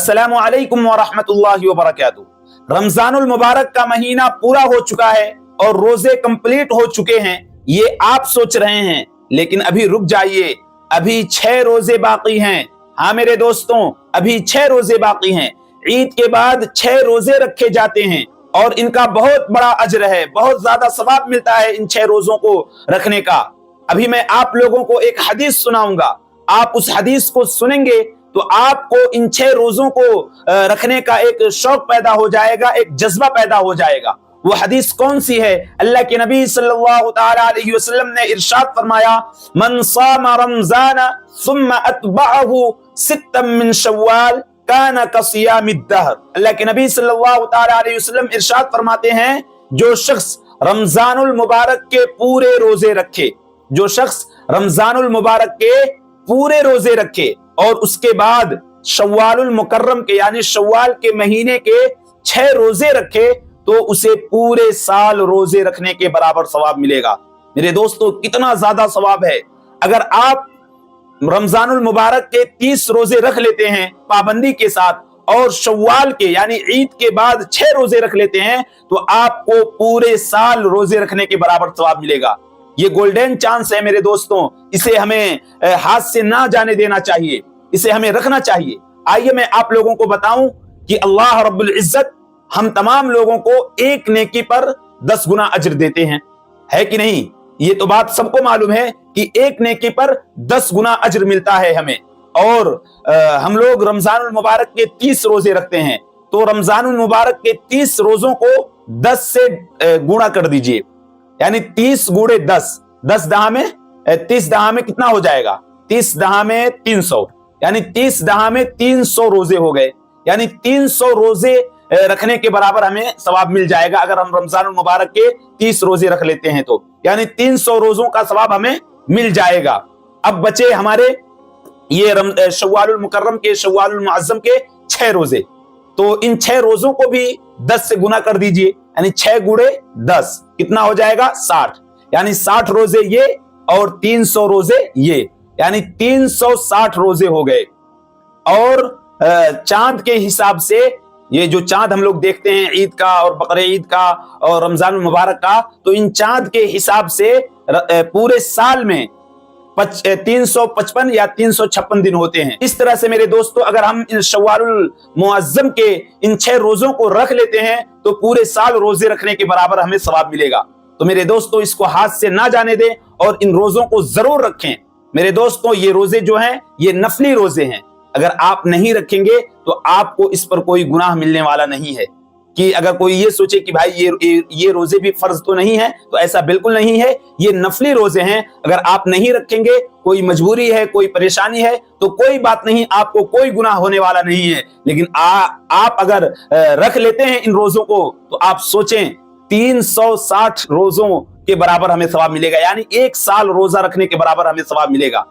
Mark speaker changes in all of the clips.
Speaker 1: अस्सलामु अलैकुम व रहमतुल्लाहि व बरकातुहू। रमजानुल मुबारक का महीना पूरा हो चुका है और रोजे कंप्लीट हो चुके हैं। ये आप सोच रहे हैं, लेकिन अभी रुक जाइए, अभी 6 रोजे बाकी हैं। हाँ मेरे दोस्तों, अभी 6 रोजे बाकी हैं। ईद के बाद 6 रोजे रखे जाते हैं और इनका बहुत बड़ा अजर है, बहुत ज्यादा सवाब मिलता है इन 6 रोजों को रखने का। अभी मैं आप लोगों को एक हदीस सुनाऊंगा, आप उस हदीस को सुनेंगे तो आपको इन 6 रोजों को रखने का एक शौक पैदा हो जाएगा, एक जज्बा पैदा हो जाएगा। वो हदीस कौन सी है? अल्लाह के नबी सल्लल्लाहु तआला अलैहि वसल्लम ने इरशाद फरमाया, मन सामा रमजान सुम्मा अतबअहु सित्तम मिन शव्वाल काना कसियामिद दहर। अल्लाह के नबी सल्लल्लाहु तआला अलैहि वसल्लम इरशाद फरमाते हैं, जो शख्स रमजानुल मुबारक के पूरे रोजे रखे, जो शख्स रमजानुल मुबारक के पूरे रोजे रखे और उसके बाद शव्वालुल मुकर्रम के यानी शव्वाल के महीने के 6 रोजे रखे, तो उसे पूरे साल रोजे रखने के बराबर सवाब मिलेगा। मेरे दोस्तों, कितना ज्यादा सवाब है। अगर आप रमजानुल मुबारक के 30 रोजे रख लेते हैं पाबंदी के साथ और शव्वाल के यानी ईद के बाद 6 रोजे रख लेते हैं, तो आपको पूरे साल रोजे रखने के बराबर सवाब मिलेगा। ये गोल्डन चांस है मेरे दोस्तों, इसे हमें हाथ से ना जाने देना चाहिए, इसे हमें रखना चाहिए। आइए मैं आप लोगों को बताऊं कि अल्लाह रब्बुल इज्जत हम तमाम लोगों को एक नेकी पर 10 गुना अजर देते हैं, है कि नहीं? ये तो बात सबको मालूम है कि एक नेकी पर 10 गुना अजर मिलता है हमें। और हम लोग रमजानुल मुबारक के 30 रोजे रखते हैं, तो रमजानुल मुबारक के 30 रोजों को 10 से गुणा कर दीजिए, यानी 30 गुणे 10, 10 दहा में 30 दहा में कितना हो जाएगा? 30 दहा में 300, यानी 30 दहा में 300 रोजे हो गए, यानी 300 रोजे रखने के बराबर हमें सवाब मिल जाएगा अगर हम रमजानुल मुबारक के 30 रोजे रख लेते हैं, तो यानी 300 रोजों का सवाब हमें मिल जाएगा। अब बचे हमारे ये शव्वालुल मुकर्रम के, शव्वालुल मुअज्जम के 6 रोजे, तो इन 6 रोजों को भी 10 से गुना कर दीजिए, यानी 6 गुणे 10 कितना हो जाएगा? 60, यानी 60 रोजे ये और 300 रोजे ये, यानी 360 रोजे हो गए। और चांद के हिसाब से, ये जो चांद हम लोग देखते हैं ईद का और बकरे ईद का और रमजान मुबारक का, तो इन चांद के हिसाब से पूरे साल में 355 या 356 दिन होते हैं। इस तरह से मेरे दोस्तों, अगर हम इन शव्वालुल मुअज्जम के इन 6 रोजों को रख लेते हैं तो पूरे साल रोजे रखने के बराबर हमें सवाब मिलेगा। तो मेरे दोस्तों, इसको हाथ से ना जाने दें और इन रोजों को जरूर रखें। मेरे दोस्तों, ये रोजे जो हैं ये नफली रोजे हैं, अगर आप नहीं रखेंगे तो आपको इस पर कोई गुनाह मिलने वाला नहीं है। कि अगर कोई ये सोचे कि भाई ये रोजे भी फर्ज तो नहीं है, तो ऐसा बिल्कुल नहीं है, ये नफली रोजे हैं। अगर आप नहीं रखेंगे, कोई मजबूरी है, कोई परेशानी है, तो कोई बात नहीं, आपको कोई गुनाह होने वाला नहीं है। लेकिन आप अगर रख लेते हैं इन रोजों को, तो आप सोचें 360 रोजों के बराबर हमें सवाब मिलेगा, यानी 1 साल रोजा रखने के बराबर हमें सवाब मिलेगा।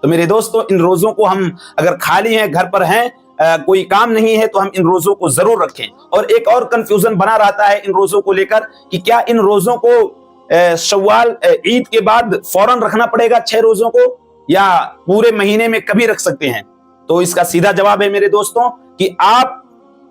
Speaker 1: तो मेरे दोस्तों, इन रोजों को हम अगर खाली हैं, घर पर हैं, कोई काम नहीं है, तो हम इन रोजों को जरूर रखें। और एक और कंफ्यूजन बना रहता है इन रोजों को लेकर कि क्या इन रोजों को शव्वाल ईद के बाद फौरन रखना पड़ेगा 6 रोजों को, या पूरे महीने में कभी रख सकते हैं? तो इसका सीधा जवाब है मेरे दोस्तों कि आप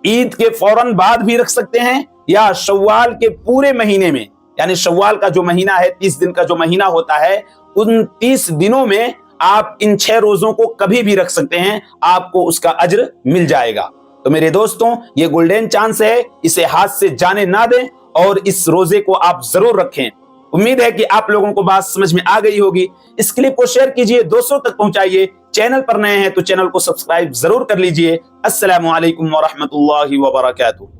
Speaker 1: ईद के फौरन बाद भी रख सकते हैं या शव्वाल के पूरे महीने में, यानी शव्वाल का जो महीना है, 30 दिन का जो महीना होता है, उन 30 दिनों में आप इन 6 रोजों को कभी भी रख सकते हैं, आपको उसका अज्र मिल जाएगा। तो मेरे दोस्तों, ये गोल्डन चांस है, इसे हाथ से जाने ना दें और इस रोजे को आप जरूर रखें। उम्मीद है कि आप लोगों को बात समझ में आ गई होगी। इस क्लिप को शेयर कीजिए, दोस्तों तक पहुंचाइए। चैनल पर नए हैं तो चैनल को सब्सक्राइब जरूर कर लीजिए। अस्सलामु अलैकुम व रहमतुल्लाहि व बरकातुहू।